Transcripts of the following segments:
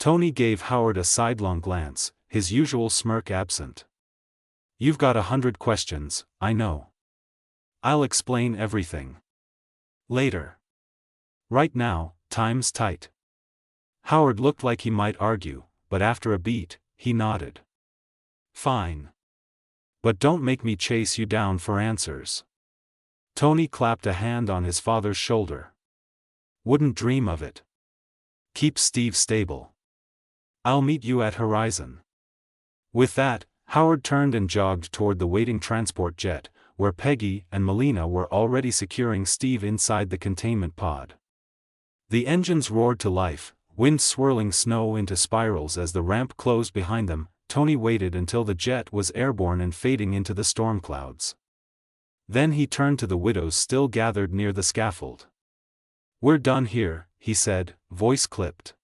Tony gave Howard a sidelong glance, his usual smirk absent. "You've got 100 questions, I know. I'll explain everything later. Right now, time's tight." Howard looked like he might argue, but after a beat, he nodded. "Fine. But don't make me chase you down for answers." Tony clapped a hand on his father's shoulder. "Wouldn't dream of it. Keep Steve stable. I'll meet you at Horizon." With that, Howard turned and jogged toward the waiting transport jet, where Peggy and Melina were already securing Steve inside the containment pod. The engines roared to life, wind swirling snow into spirals as the ramp closed behind them. Tony waited until the jet was airborne and fading into the storm clouds. Then he turned to the widows still gathered near the scaffold. "We're done here," he said, voice clipped.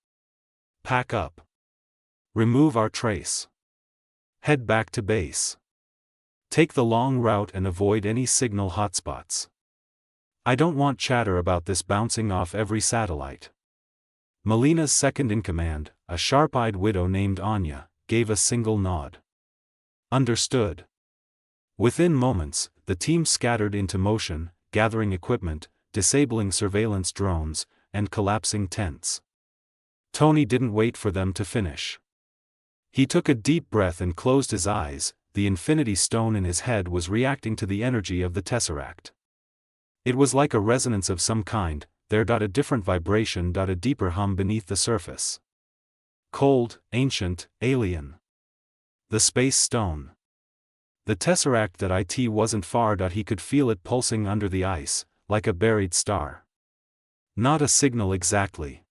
"Pack up. Remove our trace. Head back to base. Take the long route and avoid any signal hotspots. I don't want chatter about this bouncing off every satellite." Melina's second-in-command, a sharp-eyed widow named Anya, gave a single nod. "Understood." Within moments, the team scattered into motion, gathering equipment, disabling surveillance drones, and collapsing tents. Tony didn't wait for them to finish. He took a deep breath and closed his eyes. The infinity stone in his head was reacting to the energy of the tesseract. It was like a resonance of some kind, there a different vibration, a deeper hum beneath the surface. Cold, ancient, alien. The space stone. The tesseract that it wasn't far. He could feel it pulsing under the ice, like a buried star. Not a signal exactly.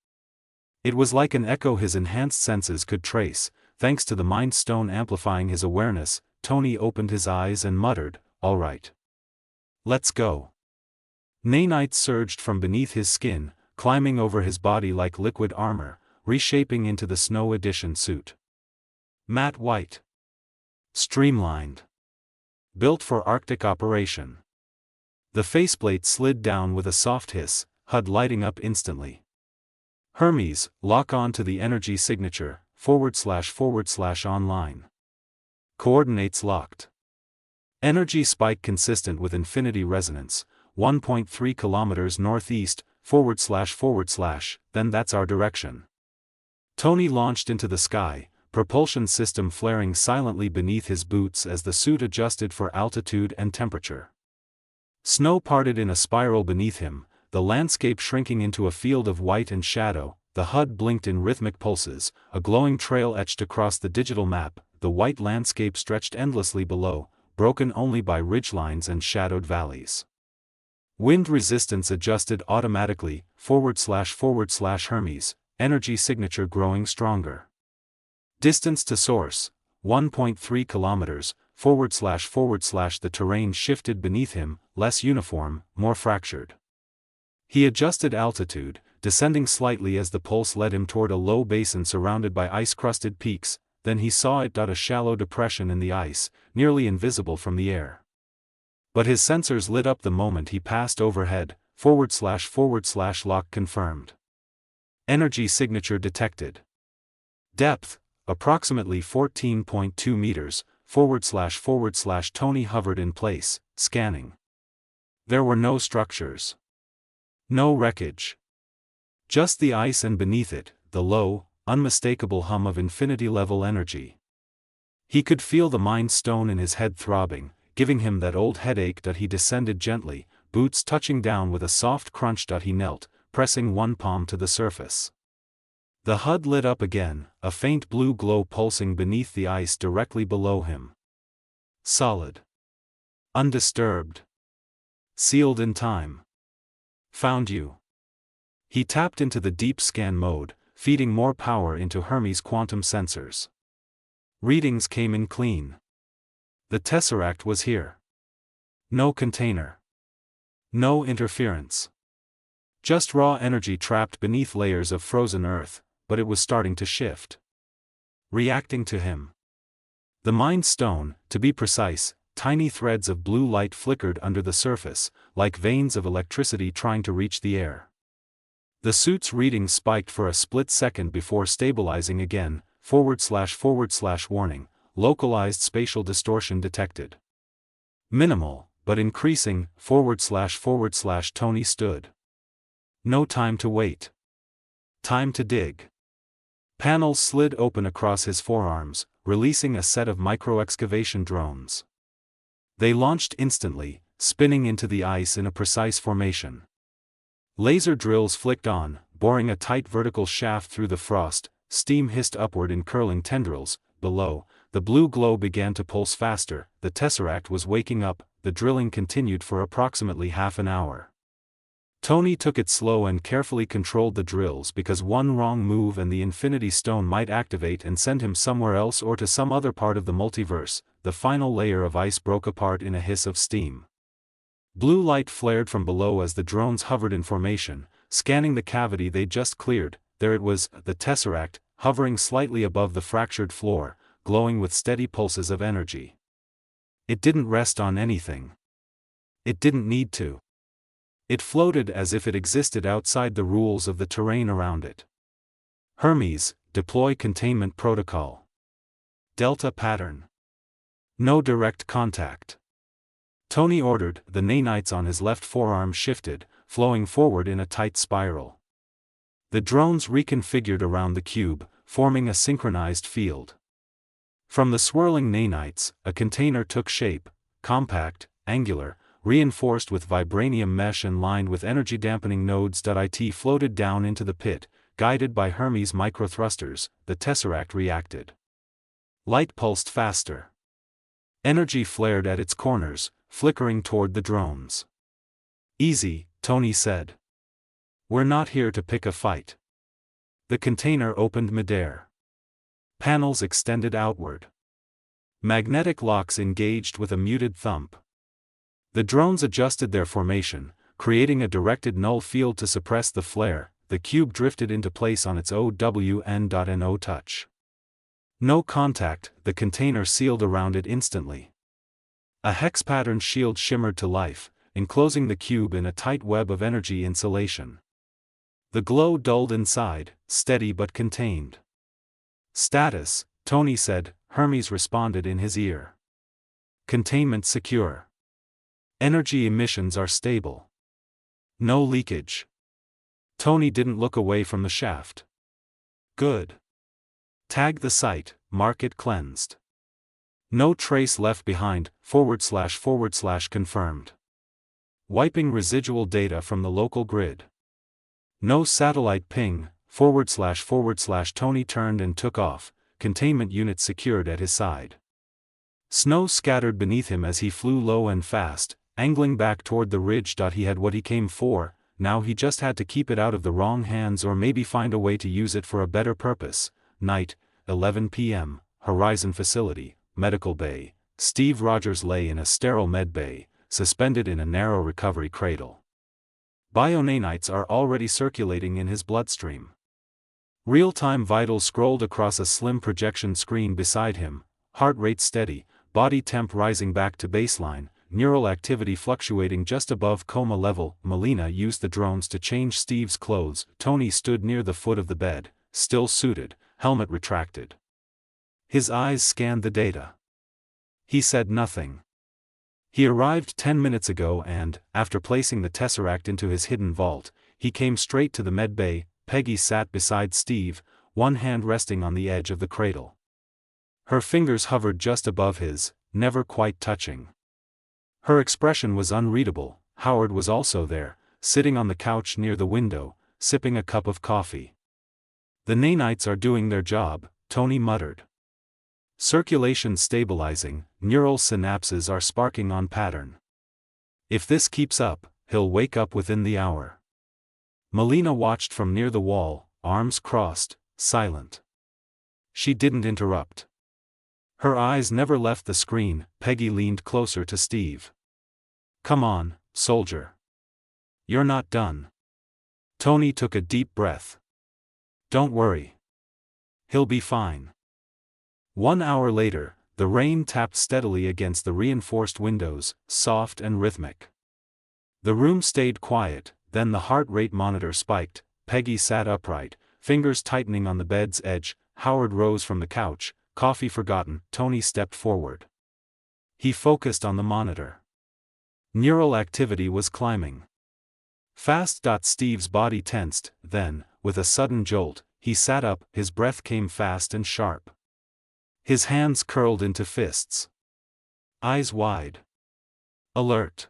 It was like an echo his enhanced senses could trace, thanks to the Mind Stone amplifying his awareness. Tony opened his eyes and muttered, "All right. Let's go." Nanite surged from beneath his skin, climbing over his body like liquid armor, reshaping into the Snow Edition suit. Matte white. Streamlined. Built for Arctic operation. The faceplate slid down with a soft hiss, HUD lighting up instantly. "Hermes, lock on to the energy signature, // online. Coordinates locked. Energy spike consistent with infinity resonance, 1.3 kilometers northeast, // then that's our direction." Tony launched into the sky, propulsion system flaring silently beneath his boots as the suit adjusted for altitude and temperature. Snow parted in a spiral beneath him, the landscape shrinking into a field of white and shadow. The HUD blinked in rhythmic pulses, a glowing trail etched across the digital map. The white landscape stretched endlessly below, broken only by ridgelines and shadowed valleys. Wind resistance adjusted automatically, // Hermes, energy signature growing stronger. Distance to source, 1.3 kilometers, // the terrain shifted beneath him, less uniform, more fractured. He adjusted altitude, descending slightly as the pulse led him toward a low basin surrounded by ice-crusted peaks. Then he saw a shallow depression in the ice, nearly invisible from the air. But his sensors lit up the moment he passed overhead, // lock confirmed. Energy signature detected. Depth, approximately 14.2 meters, // Tony hovered in place, scanning. There were no structures. No wreckage. Just the ice and beneath it, the low, unmistakable hum of infinity-level energy. He could feel the Mind Stone in his head throbbing, giving him that old headache. He descended gently, boots touching down with a soft crunch. He knelt, pressing one palm to the surface. The HUD lit up again, a faint blue glow pulsing beneath the ice directly below him. Solid. Undisturbed. Sealed in time. Found you. He tapped into the deep scan mode, feeding more power into Hermes' quantum sensors. Readings came in clean. The tesseract was here. No container. No interference. Just raw energy trapped beneath layers of frozen earth, but it was starting to shift. Reacting to him. The Mind Stone, to be precise, tiny threads of blue light flickered under the surface, like veins of electricity trying to reach the air. The suit's reading spiked for a split second before stabilizing again, // warning, localized spatial distortion detected. Minimal, but increasing, / Tony stood. No time to wait. Time to dig. Panels slid open across his forearms, releasing a set of micro-excavation drones. They launched instantly, spinning into the ice in a precise formation. Laser drills flicked on, boring a tight vertical shaft through the frost. Steam hissed upward in curling tendrils. Below, the blue glow began to pulse faster. The Tesseract was waking up. The drilling continued for approximately half an hour. Tony took it slow and carefully controlled the drills because one wrong move and the Infinity Stone might activate and send him somewhere else or to some other part of the multiverse. The final layer of ice broke apart in a hiss of steam. Blue light flared from below as the drones hovered in formation, scanning the cavity they just cleared. There it was, the Tesseract, hovering slightly above the fractured floor, glowing with steady pulses of energy. It didn't rest on anything. It didn't need to. It floated as if it existed outside the rules of the terrain around it. Hermes, deploy containment protocol. Delta pattern. No direct contact. Tony ordered. The nanites on his left forearm shifted, flowing forward in a tight spiral. The drones reconfigured around the cube, forming a synchronized field. From the swirling nanites, a container took shape, compact, angular, reinforced with vibranium mesh and lined with energy-dampening nodes. It floated down into the pit, guided by Hermes microthrusters. The Tesseract reacted. Light pulsed faster. Energy flared at its corners, flickering toward the drones. Easy, Tony said. We're not here to pick a fight. The container opened midair. Panels extended outward. Magnetic locks engaged with a muted thump. The drones adjusted their formation, creating a directed null field to suppress the flare. The cube drifted into place on its OWN.NO touch. No contact. The container sealed around it instantly. A hex pattern shield shimmered to life, enclosing the cube in a tight web of energy insulation. The glow dulled inside, steady but contained. Status, Tony said. Hermes responded in his ear. Containment secure. Energy emissions are stable. No leakage. Tony didn't look away from the shaft. Good. Tag the site, mark it cleansed. No trace left behind, / confirmed. Wiping residual data from the local grid. No satellite ping, / Tony turned and took off, containment unit secured at his side. Snow scattered beneath him as he flew low and fast, angling back toward the ridge. He had what he came for, now he just had to keep it out of the wrong hands or maybe find a way to use it for a better purpose. Night, 11 p.m., Horizon Facility, Medical Bay. Steve Rogers lay in a sterile med bay, suspended in a narrow recovery cradle. Bionanites are already circulating in his bloodstream. Real-time vitals scrolled across a slim projection screen beside him, heart rate steady, body temp rising back to baseline, neural activity fluctuating just above coma level. Melina used the drones to change Steve's clothes. Tony stood near the foot of the bed, still suited, helmet retracted. His eyes scanned the data. He said nothing. He arrived 10 minutes ago and, after placing the Tesseract into his hidden vault, he came straight to the med bay. Peggy sat beside Steve, one hand resting on the edge of the cradle. Her fingers hovered just above his, never quite touching. Her expression was unreadable. Howard was also there, sitting on the couch near the window, sipping a cup of coffee. The nanites are doing their job, Tony muttered. Circulation stabilizing, neural synapses are sparking on pattern. If this keeps up, he'll wake up within the hour. Melina watched from near the wall, arms crossed, silent. She didn't interrupt. Her eyes never left the screen. Peggy leaned closer to Steve. Come on, soldier. You're not done. Tony took a deep breath. Don't worry. He'll be fine. 1 hour later, the rain tapped steadily against the reinforced windows, soft and rhythmic. The room stayed quiet, then the heart rate monitor spiked, Peggy sat upright, fingers tightening on the bed's edge. Howard rose from the couch, coffee forgotten. Tony stepped forward. He focused on the monitor. Neural activity was climbing fast. Steve's body tensed, then, with a sudden jolt, he sat up. His breath came fast and sharp. His hands curled into fists. Eyes wide. Alert.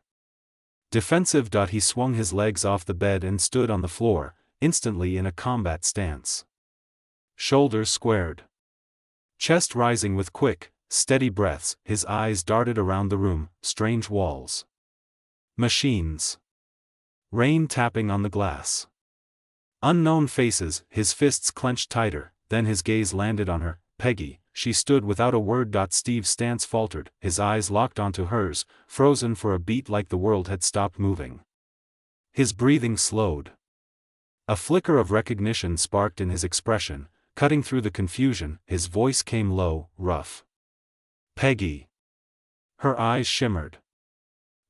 Defensive. He swung his legs off the bed and stood on the floor, instantly in a combat stance. Shoulders squared. Chest rising with quick, steady breaths. His eyes darted around the room. Strange walls. Machines. Rain tapping on the glass. Unknown faces. His fists clenched tighter, then his gaze landed on her. Peggy. She stood without a word. Steve's stance faltered, his eyes locked onto hers, frozen for a beat like the world had stopped moving. His breathing slowed. A flicker of recognition sparked in his expression, cutting through the confusion. His voice came low, rough. Peggy. Her eyes shimmered.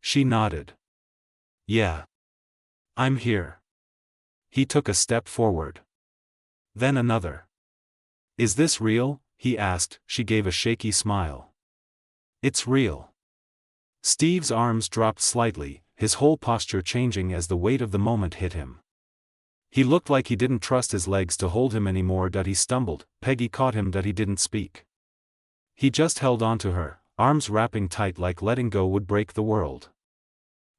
She nodded. Yeah. I'm here. He took a step forward. Then another. Is this real? He asked. She gave a shaky smile. It's real. Steve's arms dropped slightly, his whole posture changing as the weight of the moment hit him. He looked like he didn't trust his legs to hold him anymore. He stumbled. Peggy caught him. He didn't speak. He just held on to her, arms wrapping tight like letting go would break the world.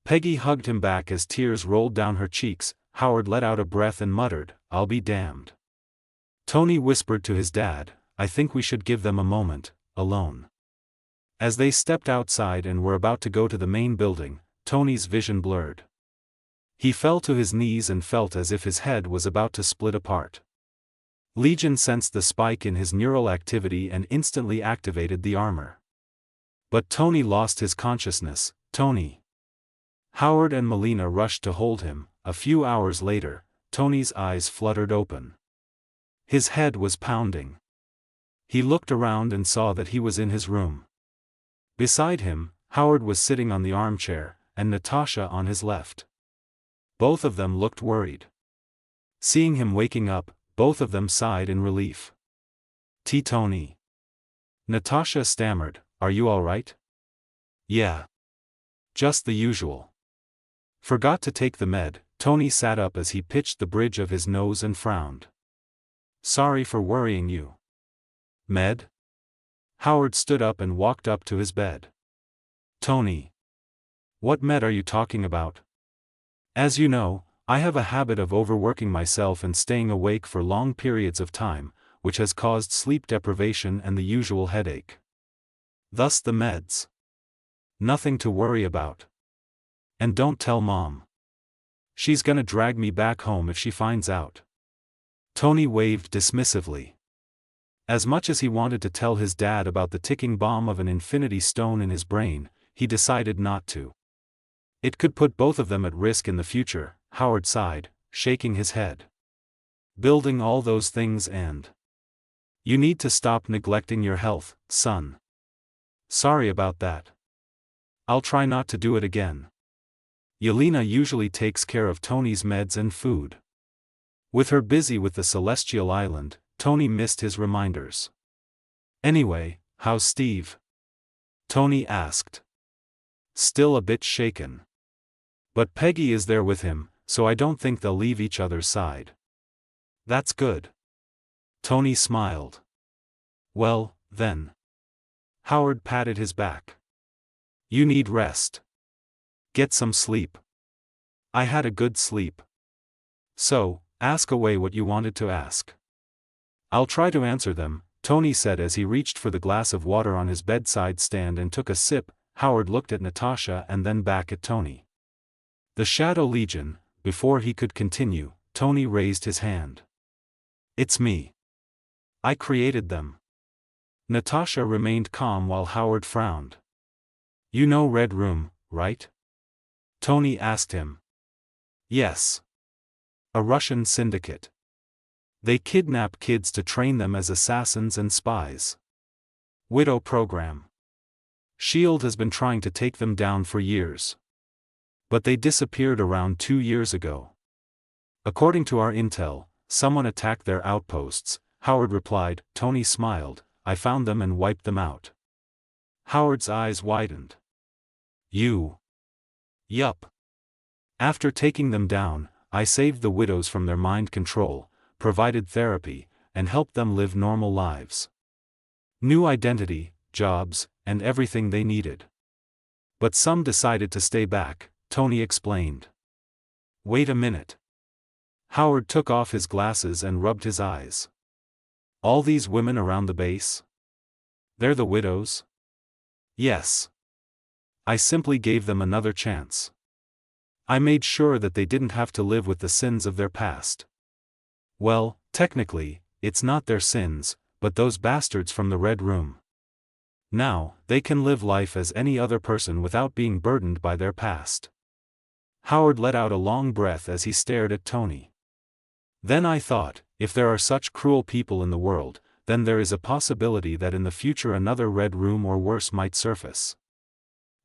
Peggy hugged him back as tears rolled down her cheeks. Howard let out a breath and muttered, "I'll be damned." Tony whispered to his dad, "I think we should give them a moment, alone." As they stepped outside and were about to go to the main building, Tony's vision blurred. He fell to his knees and felt as if his head was about to split apart. Legion sensed the spike in his neural activity and instantly activated the armor. But Tony lost his consciousness. Tony. Howard and Melina rushed to hold him. A few hours later, Tony's eyes fluttered open. His head was pounding. He looked around and saw that he was in his room. Beside him, Howard was sitting on the armchair, and Natasha on his left. Both of them looked worried. Seeing him waking up, both of them sighed in relief. Tony. Natasha stammered, "Are you all right?" "Yeah. Just the usual. Forgot to take the med." Tony sat up as he pitched the bridge of his nose and frowned. "Sorry for worrying you." "Med?" Howard stood up and walked up to his bed. "Tony. What med are you talking about?" "As you know, I have a habit of overworking myself and staying awake for long periods of time, which has caused sleep deprivation and the usual headache. Thus the meds. Nothing to worry about. And don't tell Mom. She's gonna drag me back home if she finds out." Tony waved dismissively. As much as he wanted to tell his dad about the ticking bomb of an infinity stone in his brain, he decided not to. It could put both of them at risk in the future. Howard sighed, shaking his head. "Building all those things and... You need to stop neglecting your health, son. Sorry about that. I'll try not to do it again." Yelena usually takes care of Tony's meds and food. With her busy with the Celestial Island, Tony missed his reminders. "Anyway, how's Steve?" Tony asked. "Still a bit shaken. But Peggy is there with him, so I don't think they'll leave each other's side." "That's good." Tony smiled. "Well, then." Howard patted his back. "You need rest. Get some sleep." "I had a good sleep." "So, ask away what you wanted to ask." "I'll try to answer them," Tony said as he reached for the glass of water on his bedside stand and took a sip. Howard looked at Natasha and then back at Tony. "The Shadow Legion." Before he could continue, Tony raised his hand. "It's me. I created them." Natasha remained calm while Howard frowned. "You know Red Room, right?" Tony asked him. "Yes. A Russian syndicate. They kidnap kids to train them as assassins and spies. Widow program. SHIELD has been trying to take them down for years. But they disappeared around 2 years ago. According to our intel, someone attacked their outposts, Howard replied. Tony smiled. I found them and wiped them out. Howard's eyes widened. You? Yup. After taking them down, I saved the widows from their mind control, provided therapy, and helped them live normal lives. New identity, jobs, and everything they needed. But some decided to stay back, Tony explained. Wait a minute. Howard took off his glasses and rubbed his eyes. All these women around the base? They're the widows? Yes. I simply gave them another chance. I made sure that they didn't have to live with the sins of their past. Well, technically, it's not their sins, but those bastards from the Red Room. Now, they can live life as any other person without being burdened by their past. Howard let out a long breath as he stared at Tony. Then I thought, if there are such cruel people in the world, then there is a possibility that in the future another Red Room or worse might surface.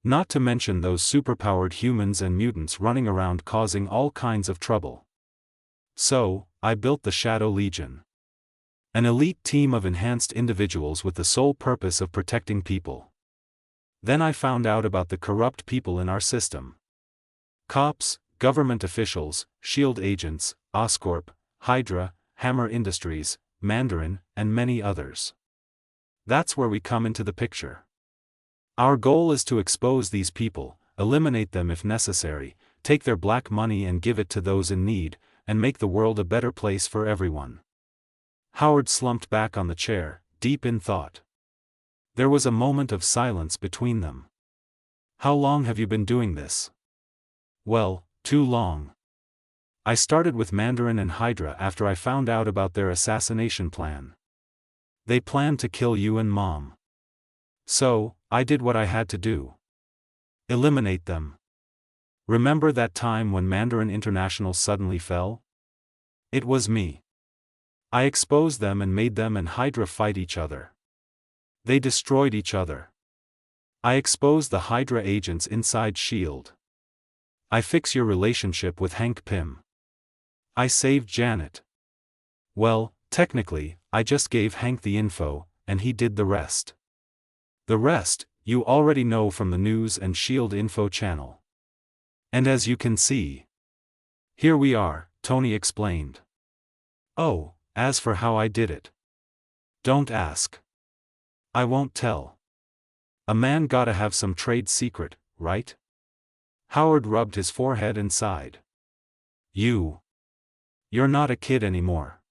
Not to mention those superpowered humans and mutants running around causing all kinds of trouble. So, I built the Shadow Legion. An elite team of enhanced individuals with the sole purpose of protecting people. Then I found out about the corrupt people in our system. Cops, government officials, SHIELD agents, Oscorp, Hydra, Hammer Industries, Mandarin, and many others. That's where we come into the picture. Our goal is to expose these people, eliminate them if necessary, take their black money and give it to those in need, and make the world a better place for everyone. Howard slumped back on the chair, deep in thought. There was a moment of silence between them. How long have you been doing this? Well, too long. I started with Mandarin and Hydra after I found out about their assassination plan. They planned to kill you and Mom. So, I did what I had to do. Eliminate them. Remember that time when Mandarin International suddenly fell? It was me. I exposed them and made them and Hydra fight each other. They destroyed each other. I exposed the Hydra agents inside SHIELD. I fix your relationship with Hank Pym. I saved Janet. Well, technically, I just gave Hank the info, and he did the rest. The rest, you already know from the news and SHIELD info channel. And as you can see, here we are, Tony explained. Oh, as for how I did it, don't ask. I won't tell. A man gotta have some trade secret, right? Howard rubbed his forehead and sighed. You're not a kid anymore.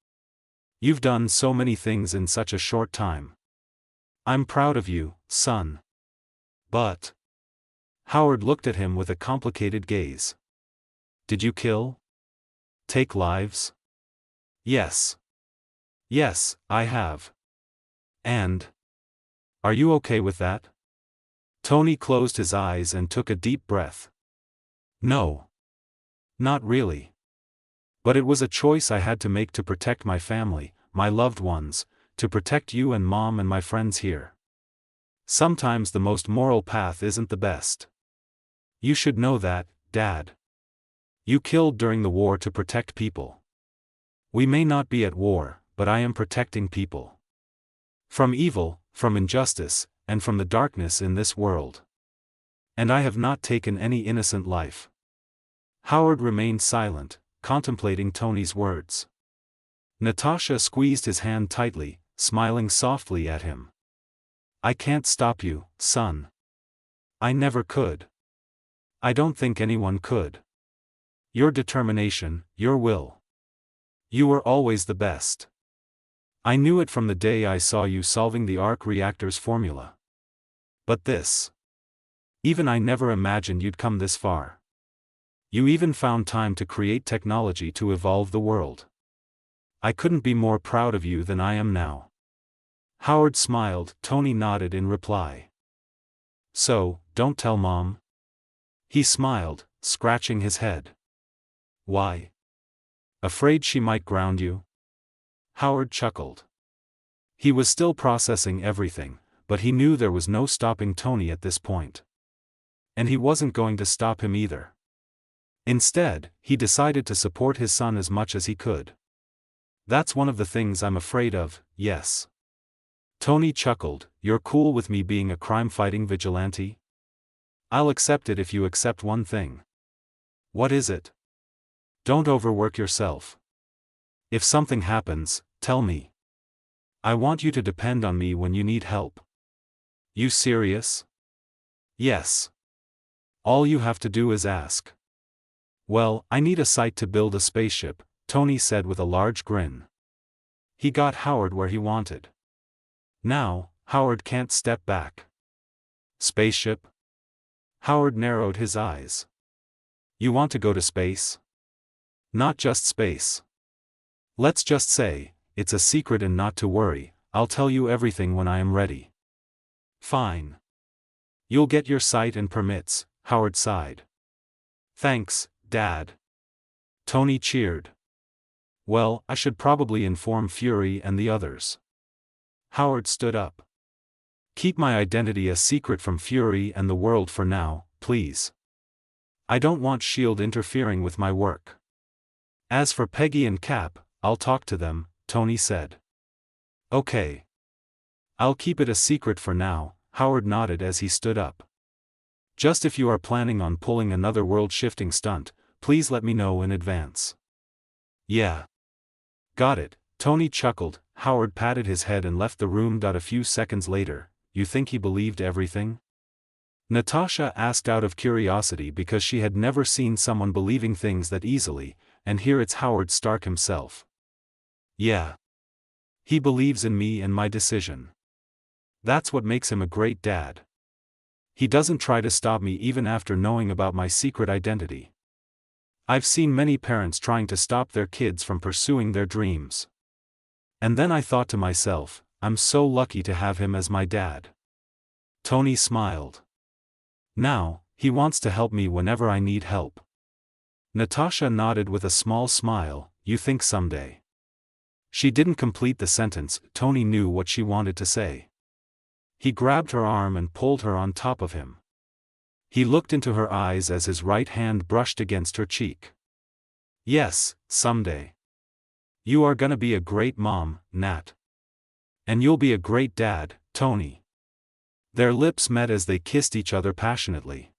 You've done so many things in such a short time. I'm proud of you, son. But... Howard looked at him with a complicated gaze. Did you kill? Take lives? Yes. Yes, I have. And... Are you okay with that? Tony closed his eyes and took a deep breath. No. Not really. But it was a choice I had to make to protect my family, my loved ones, to protect you and Mom and my friends here. Sometimes the most moral path isn't the best. You should know that, Dad. You killed during the war to protect people. We may not be at war, but I am protecting people. From evil, from injustice, and from the darkness in this world. And I have not taken any innocent life. Howard remained silent, contemplating Tony's words. Natasha squeezed his hand tightly, smiling softly at him. I can't stop you, son. I never could. I don't think anyone could. Your determination, your will. You were always the best. I knew it from the day I saw you solving the arc reactor's formula. But this. Even I never imagined you'd come this far. You even found time to create technology to evolve the world. I couldn't be more proud of you than I am now. Howard smiled. Tony nodded in reply. So, don't tell Mom? He smiled, scratching his head. Why? Afraid she might ground you? Howard chuckled. He was still processing everything, but he knew there was no stopping Tony at this point. And he wasn't going to stop him either. Instead, he decided to support his son as much as he could. That's one of the things I'm afraid of, yes. Tony chuckled, you're cool with me being a crime-fighting vigilante? I'll accept it if you accept one thing. What is it? Don't overwork yourself. If something happens, tell me. I want you to depend on me when you need help. You serious? Yes. All you have to do is ask. Well, I need a site to build a spaceship, Tony said with a large grin. He got Howard where he wanted. Now, Howard can't step back. Spaceship? Howard narrowed his eyes. You want to go to space? Not just space. Let's just say, it's a secret and not to worry, I'll tell you everything when I am ready. Fine. You'll get your site and permits, Howard sighed. Thanks, Dad. Tony cheered. Well, I should probably inform Fury and the others. Howard stood up. Keep my identity a secret from Fury and the world for now, please. I don't want S.H.I.E.L.D. interfering with my work. As for Peggy and Cap, I'll talk to them, Tony said. Okay. I'll keep it a secret for now, Howard nodded as he stood up. Just if you are planning on pulling another world-shifting stunt, please let me know in advance. Yeah. Got it, Tony chuckled. Howard patted his head and left the room. A few seconds later, you think he believed everything? Natasha asked out of curiosity because she had never seen someone believing things that easily, and here it's Howard Stark himself. Yeah. He believes in me and my decision. That's what makes him a great dad. He doesn't try to stop me even after knowing about my secret identity. I've seen many parents trying to stop their kids from pursuing their dreams. And then I thought to myself, I'm so lucky to have him as my dad. Tony smiled. Now, he wants to help me whenever I need help. Natasha nodded with a small smile, you think someday. She didn't complete the sentence, Tony knew what she wanted to say. He grabbed her arm and pulled her on top of him. He looked into her eyes as his right hand brushed against her cheek. Yes, someday. You are gonna be a great mom, Nat. And you'll be a great dad, Tony. Their lips met as they kissed each other passionately.